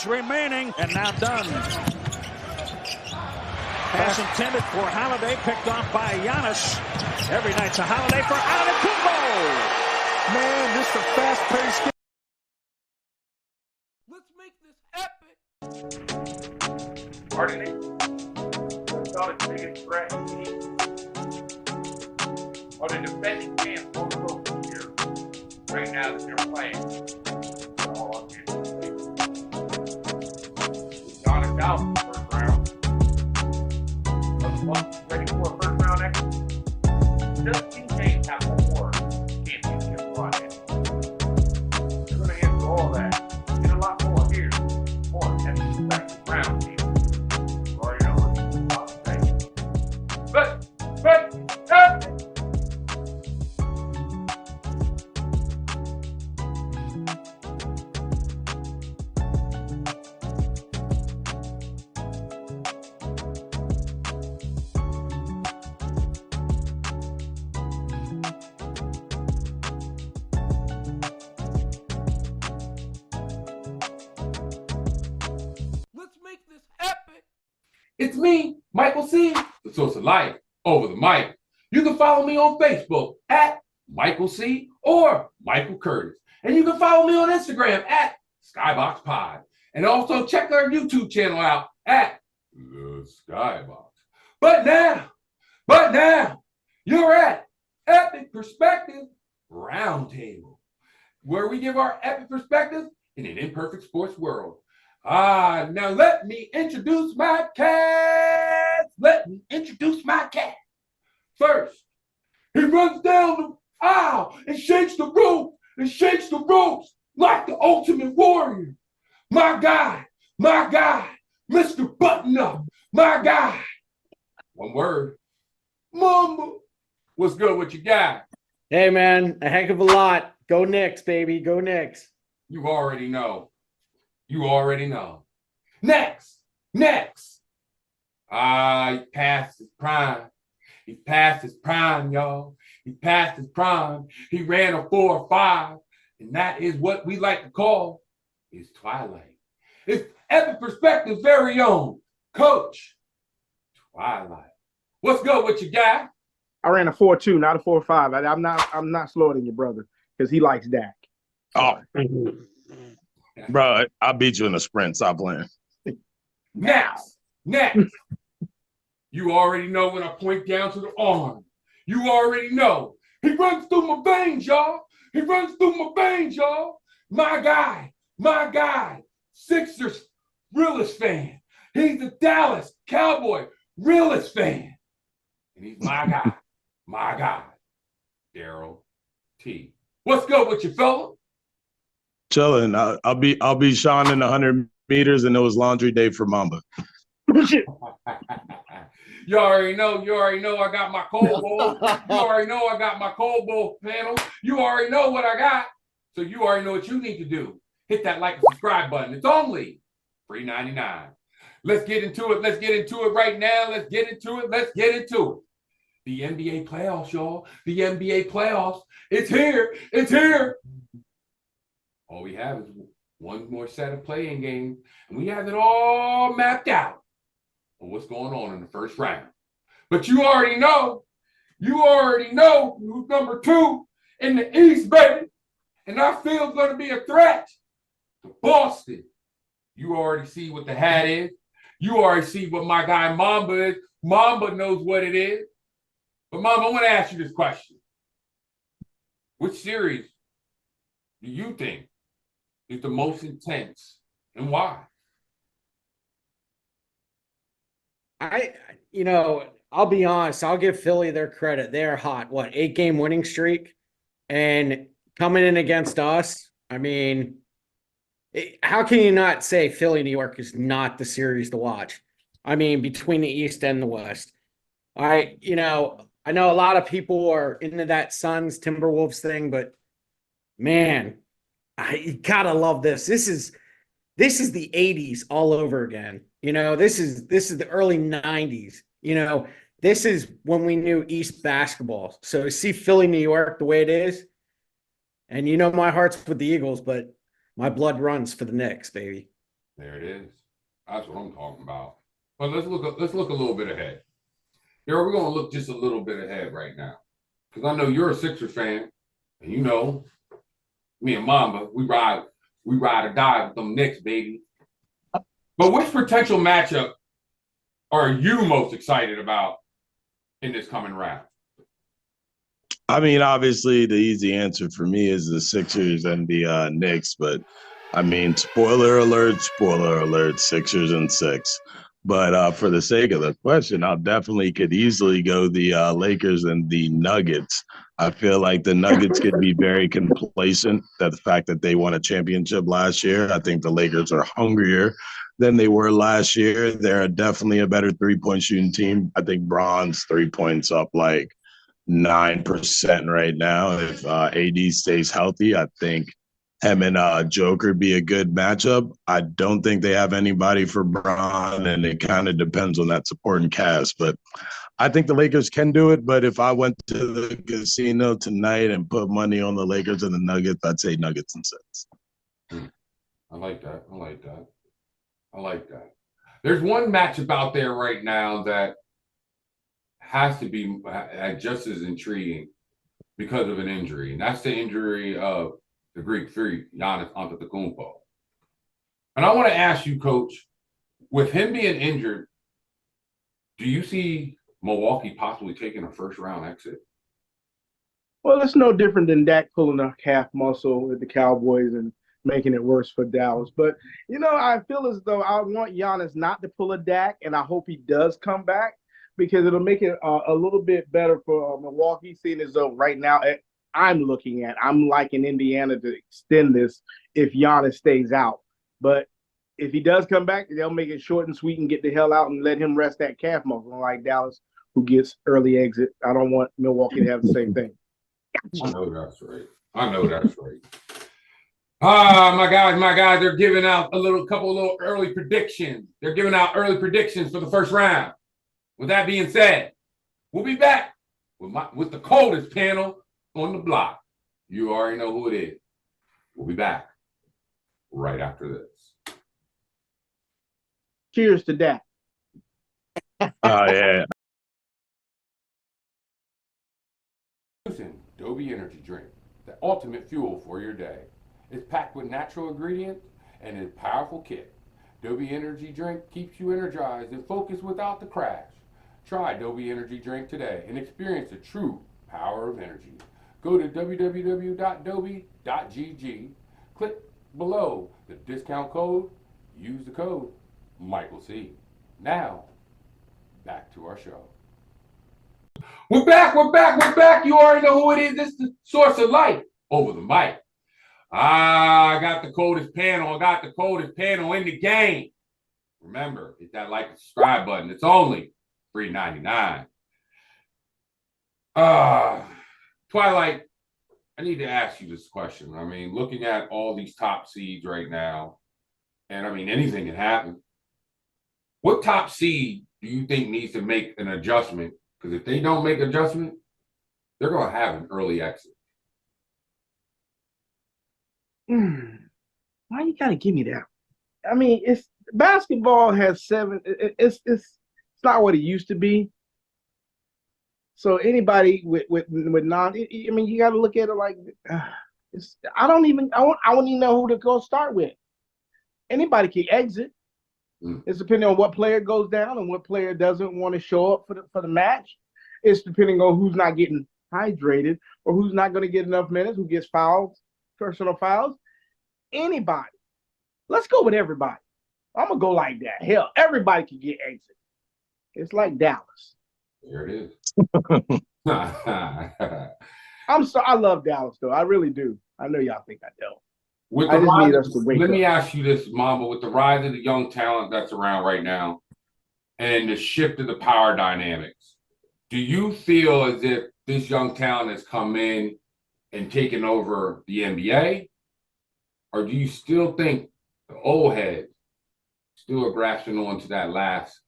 Remaining and now done. Pass intended for Holiday, picked off by Giannis. Every night's a holiday for Antetokounmpo. Man, this is a fast-paced game. Let's make this epic. Pardon me? Thought it's biggest threat. Or the defending champs on the road here right now that they're playing. All up here. Got it out in the first round. Ready for a first round exit? Just in case have one more championship run in. They're going to answer all that. And a lot more here. More at the second round team. You already know what I'm about to say. But, it's me, Michael C., the source of life, over the mic. You can follow me on Facebook at Michael C. or Michael Curtis. And you can follow me on Instagram at Skybox Pod. And also check our YouTube channel out at The Skybox. But now, you're at EPIC Perspective Roundtable, where we give our epic perspective in an imperfect sports world. Now let me introduce my cats. First, he runs down the aisle and shakes the ropes like the ultimate warrior. My guy, Mr. Button Up, my guy. One word, Mamba. What's good? What you got? Hey, man, a heck of a lot. Go Knicks, baby. Go Knicks. You already know. Next. He passed his prime. Y'all. He passed his prime. He ran a 4.5, and that is what we like to call his twilight. It's EPIC Perspective's very own Coach Twilight. What's good with you, guy? I ran a 4.2, not a 4.5. I'm not slower than your brother because he likes Dak. Oh, bro, I beat you in the sprint. Stop playing. Next. You already know when I point down to the arm. You already know. He runs through my veins, y'all. My guy. Sixers realest fan. He's a Dallas Cowboy realest fan. And he's my guy. Daryl T. What's good with you, fella? Chilling. I'll be Sean in 100 meters, and it was laundry day for Mamba. You already know I got my cold bowl. You already know I got my cold bowl panel. You already know what I got. So you already know what you need to do. Hit that like and subscribe button. It's only $3.99. Let's get into it right now. Let's get into it. The NBA playoffs, y'all. The NBA playoffs. It's here. All we have is one more set of playing games, and we have it all mapped out on what's going on in the first round. But you already know who's number 2 in the East, baby. And I feel it's going to be a threat to Boston. You already see what the hat is. You already see what my guy Mamba is. Mamba knows what it is. But Mamba, I want to ask you this question. Which series do you think is the most intense and why? I'll be honest. I'll give Philly their credit. They're hot. 8-game winning streak? And coming in against us, I mean, how can you not say Philly, New York is not the series to watch? I mean, between the East and the West. I know a lot of people are into that Suns Timberwolves thing, but man, you gotta love this. This this is the 80s all over again. You know, this is the early 90s. You know, this is when we knew East basketball. So to see Philly, New York the way it is, and you know my heart's with the Eagles, but my blood runs for the Knicks, baby. There it is. That's what I'm talking about. But let's look a little bit ahead. Here we're going to look just a little bit ahead right now, because I know you're a Sixers fan, and you know me and Mamba, we ride or die with them Knicks, baby. But which potential matchup are you most excited about in this coming round? I mean, obviously, the easy answer for me is the Sixers and the Knicks. But, I mean, spoiler alert, Sixers and 6. But for the sake of the question, I'll definitely could easily go the Lakers and the Nuggets. I feel like the Nuggets could be very complacent at the fact that they won a championship last year. I think the Lakers are hungrier than they were last year. They're definitely a better three-point shooting team. I think Bron's 3 points up like 9% right now. If AD stays healthy, I think him and Joker be a good matchup. I don't think they have anybody for Bron, and it kind of depends on that supporting cast. But I think the Lakers can do it. But if I went to the casino tonight and put money on the Lakers and the Nuggets, I'd say Nuggets and 6. I like that. There's one matchup out there right now that has to be just as intriguing because of an injury, and that's the injury of the Greek Freak, Giannis Antetokounmpo. And I want to ask you, Coach, with him being injured, do you see Milwaukee possibly taking a first-round exit? Well, it's no different than Dak pulling a calf muscle with the Cowboys and making it worse for Dallas. But, you know, I feel as though I want Giannis not to pull a Dak, and I hope he does come back because it'll make it a little bit better for Milwaukee, seeing as though right now I'm liking Indiana to extend this if Giannis stays out. But if he does come back, they'll make it short and sweet and get the hell out and let him rest that calf muscle, like Dallas, who gets early exit. I don't want Milwaukee to have the same thing. I know that's right. My guys, they're giving out a couple early predictions. They're giving out early predictions for the first round. With that being said, we'll be back with the coldest panel on the block. You already know who it is. We'll be back right after this. Cheers to that. Oh, yeah. Using Dobie Energy Drink, the ultimate fuel for your day. It's packed with natural ingredients and is a powerful kick. Dobie Energy Drink keeps you energized and focused without the crash. Try Dobie Energy Drink today and experience the true power of energy. Go to www.dobie.gg, click below the discount code, use the code Michael C. Now, back to our show. We're back. You already know who it is. This is the source of light over the mic. I got the coldest panel. In the game. Remember, hit that like and subscribe button. It's only $3.99. Twilight, I need to ask you this question. I mean, looking at all these top seeds right now, and I mean, anything can happen. What top seed do you think needs to make an adjustment? Because if they don't make an adjustment, they're going to have an early exit. Why you got to give me that? I mean, it's basketball has 7. It's not what it used to be. So anybody with non, I mean, you got to look at it like I won't even know who to go start with. Anybody can exit. It's depending on what player goes down and what player doesn't want to show up for the match. It's depending on who's not getting hydrated or who's not going to get enough minutes, who gets fouls, personal fouls. Anybody. Let's go with everybody. I'm going to go like that. Hell, everybody can get exit. It's like Dallas. There it is. I love Dallas, though. I really do. I know y'all think I don't. Let me ask you this, Mama, with the rise of the young talent that's around right now and the shift of the power dynamics, do you feel as if this young talent has come in and taken over the NBA? Or do you still think The old head still are grasping on to that last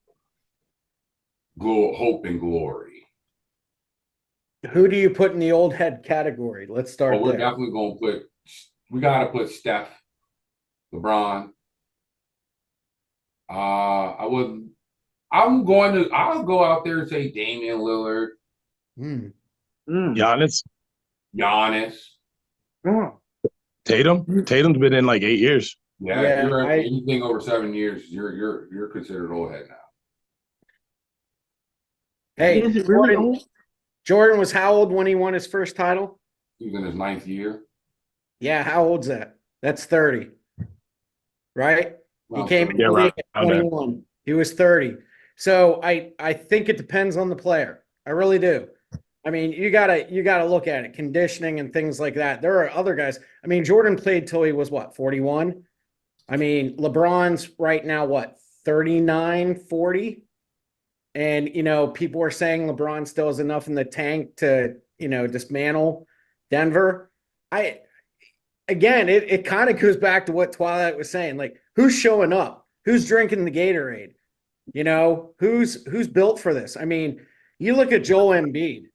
hope and glory. Who do you put in the old head category? Let's start Well, we're there. definitely going to we got to put Steph, LeBron. I'll go out there and say Damian Lillard, Giannis, Oh. Tatum's been in like 8 years. Yeah, if you're anything over 7 years, you're considered old head now. Hey, Is it really old? Jordan was how old when he won his first title? He was in his 9th year. Yeah, how old's that? That's 30, right? He came in the league at 21. He was 30. So I think it depends on the player. I really do. I mean, you gotta look at it, conditioning and things like that. There are other guys. I mean, Jordan played till he was what, 41? I mean, LeBron's right now, what, 39, 40? And, people are saying LeBron still has enough in the tank to, dismantle Denver. Again, it kind of goes back to what Twilight was saying. Like, who's showing up? Who's drinking the Gatorade? Who's built for this? I mean, you look at Joel Embiid.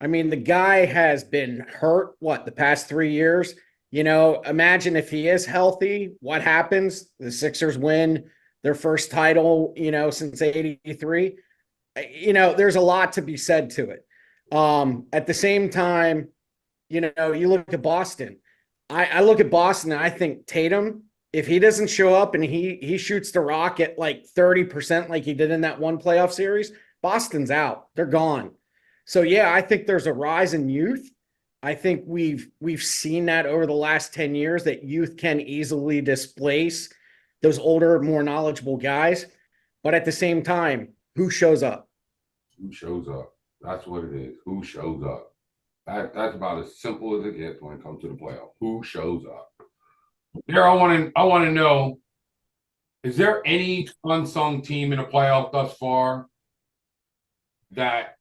I mean, the guy has been hurt, the past 3 years? Imagine if he is healthy, what happens? The Sixers win their first title, since 83. There's a lot to be said to it. At the same time, you look at Boston. I look at Boston and I think Tatum, if he doesn't show up and he shoots the rock at like 30% like he did in that one playoff series, Boston's out. They're gone. So yeah, I think there's a rise in youth. I think we've seen that over the last 10 years that youth can easily displace those older, more knowledgeable guys. But at the same time, who shows up? Who shows up? That's what it is. Who shows up? That's about as simple as it gets when it comes to the playoff. Who shows up? There, I want to know, is there any unsung team in the playoff thus far that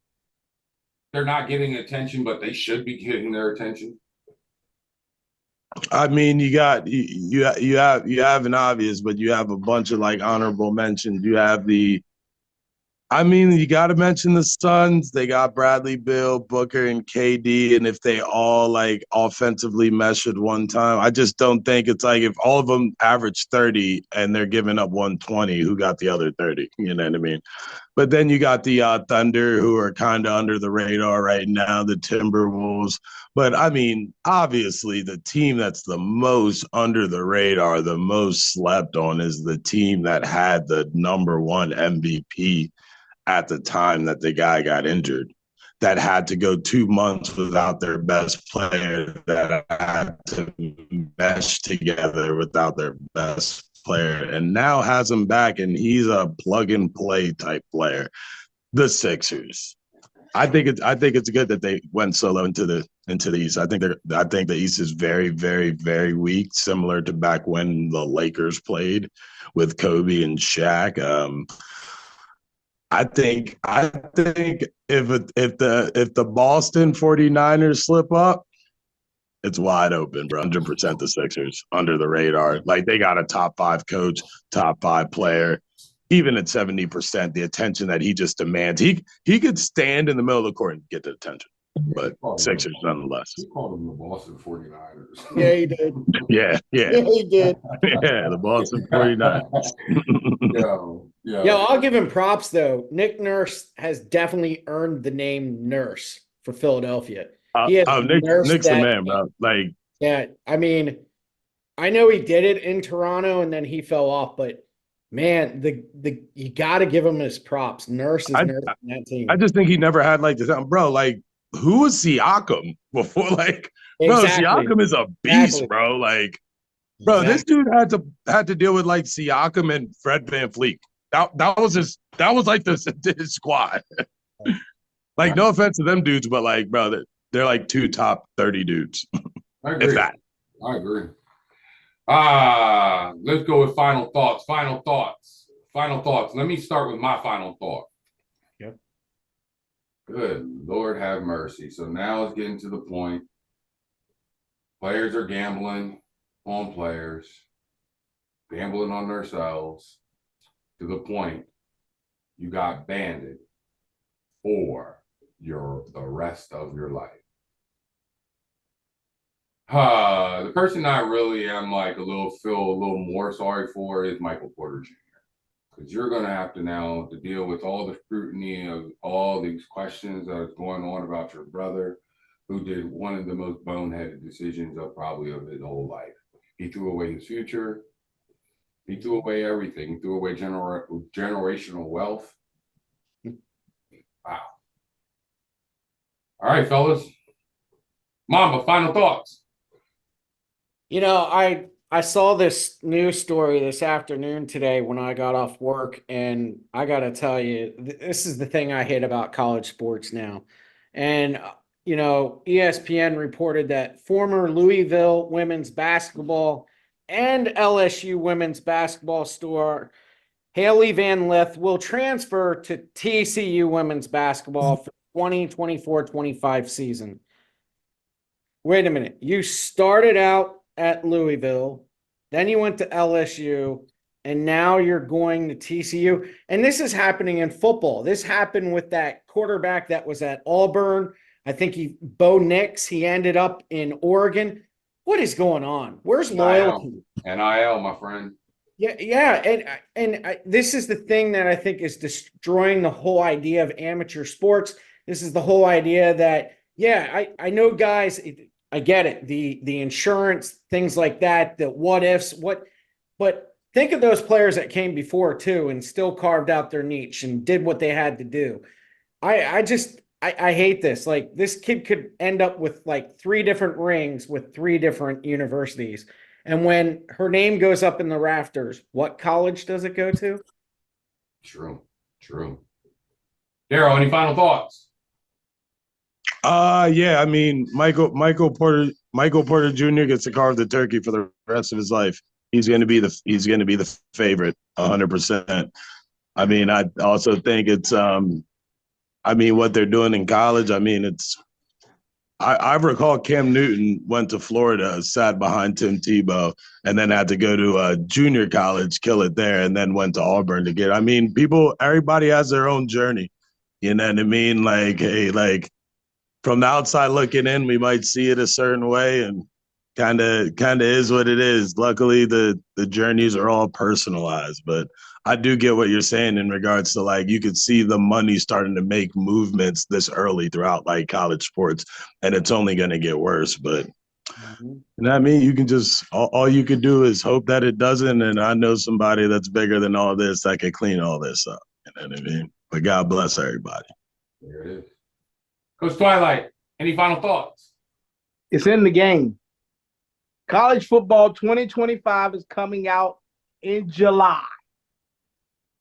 they're not getting attention, but they should be getting their attention? I mean, you have an obvious, but you have a bunch of like honorable mentions. You have you got to mention the Suns. They got Bradley Beal, Booker, and KD. And if they all like offensively mesh at one time, I just don't think it's like if all of them average 30 and they're giving up 120, who got the other 30? You know what I mean? But then you got the Thunder, who are kind of under the radar right now, the Timberwolves. But I mean, obviously, the team that's the most under the radar, the most slept on, is the team that had the #1 MVP at the time that the guy got injured, that had to go 2 months without their best player, that had to mesh together without their best player, and now has him back, and he's a plug and play type player. The Sixers. I think it's good that they went solo into the East. I think the East is very, very, very weak, similar to back when the Lakers played with Kobe and Shaq. I think if the Boston 49ers slip up, it's wide open, bro. 100% the Sixers under the radar. Like, they got a top 5 coach, top 5 player. Even at 70%, the attention that he just demands, he could stand in the middle of the court and get the attention. But Sixers nonetheless. He called them the Boston 49ers. Yeah, he did. Yeah. Yeah, he did. Yeah, the Boston 49ers. Yo, I'll give him props though. Nick Nurse has definitely earned the name Nurse for Philadelphia. Nick's the man, bro. Like, yeah, I mean, I know he did it in Toronto and then he fell off, but man, you got to give him his props. Nurse is Nurse in that team. I just think he never had like this, bro. Like, who was Siakam before? Like, exactly. Bro, Siakam is a beast, bro. Like, bro, This dude had to deal with like Siakam and Fred VanVleet. That was like his squad. Like, no offense to them dudes, but like, bro, they're like 2 top 30 dudes. I agree. I agree. Let's go with final thoughts. Let me start with my final thought. Yep. Good Lord have mercy. So now it's getting to the point. Players are gambling on players. gambling on themselves to the point you got banned for the rest of your life. The person I really am like feel a little more sorry for is Michael Porter Jr. Because you're gonna have to now to deal with all the scrutiny of all these questions that is going on about your brother, who did one of the most boneheaded decisions of his whole life. He threw away his future. He threw away everything. He threw away generational wealth. Wow. All right, fellas. Mamba, final thoughts. You know, I saw this news story this afternoon today when I got off work, and I got to tell you, this is the thing I hate about college sports now. And, you know, ESPN reported that former Louisville women's basketball and LSU women's basketball star Haley Van Lith will transfer to TCU women's basketball for 2024-25 season. Wait a minute. You started out at Louisville, then you went to LSU, and now you're going to TCU. And this is happening in football. This happened with that quarterback that was at Auburn. I think Bo Nix, he ended up in Oregon. What is going on? Where's loyalty? NIL, my friend. Yeah. And this is the thing that I think is destroying the whole idea of amateur sports. This is the whole idea that, I know guys, I get it. The insurance, things like that, the what ifs, but think of those players that came before too and still carved out their niche and did what they had to do. I hate this. Like, this kid could end up with like 3 different rings with 3 different universities. And when her name goes up in the rafters, what college does it go to? True. Daryl, any final thoughts? Yeah, I mean, Michael Porter Jr. gets to carve the turkey for the rest of his life. He's going to be the favorite 100%. I mean, I also think it's what they're doing in college. I mean, I recall Cam Newton went to Florida, sat behind Tim Tebow, and then had to go to a junior college, kill it there, and then went to Auburn to get. I mean, everybody has their own journey. You know what I mean? Like, hey, like, from the outside looking in, we might see it a certain way, and kind of is what it is. Luckily, the journeys are all personalized, but I do get what you're saying in regards to, like, you could see the money starting to make movements this early throughout like college sports, and it's only going to get worse. But you know what I mean? You can just all you could do is hope that it doesn't. And I know somebody that's bigger than all this that could clean all this up. You know what I mean? But God bless everybody. There it is. Coach Twilight, any final thoughts? It's in the game. College football 2025 is coming out in July.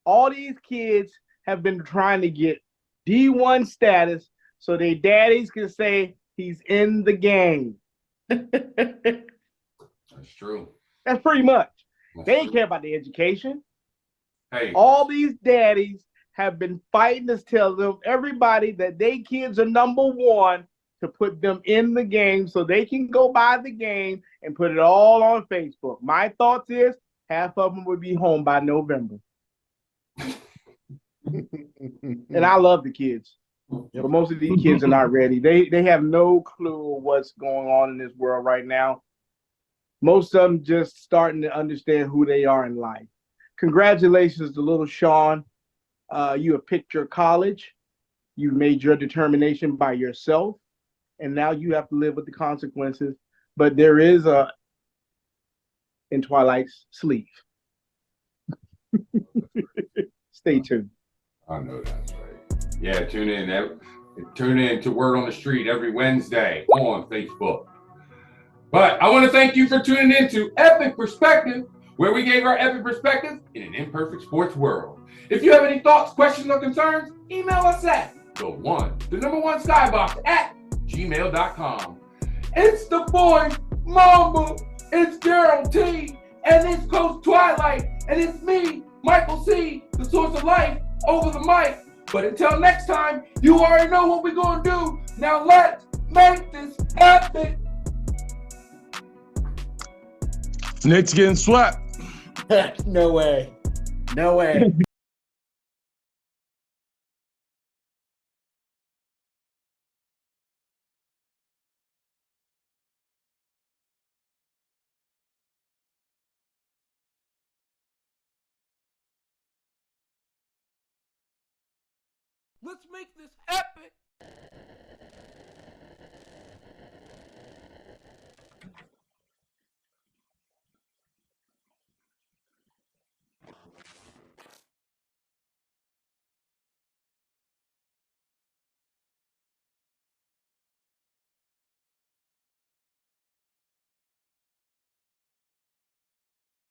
All these kids have been trying to get D1 status so their daddies can say he's in the game. That's true. That's pretty much. They ain't care about the education. Hey. All these daddies have been fighting to tell them, everybody, that they kids are number one, to put them in the game so they can go buy the game and put it all on Facebook. My thoughts is half of them would be home by November. And I love the kids, but most of these kids are not ready. They have no clue what's going on in this world right now. Most of them just starting to understand who they are in life. Congratulations to little Sean. You have picked your college. You made your determination by yourself, and now you have to live with the consequences. But there is in Twilight's sleeve. Stay tuned. I know that's right. Yeah, tune in to Word on the Street every Wednesday on Facebook. But I want to thank you for tuning in to EPIC Perspective, where we gave our epic perspective in an imperfect sports world. If you have any thoughts, questions, or concerns, email us at the1skybox@gmail.com. It's the boy Mamba, it's Daryl T, and it's Coach Twilight, and it's me, Michael C, the source of life, over the mic. But until next time, you already know what we're gonna do. Now let's make this happen. Knicks getting swept. No way. No way. Let's make this epic.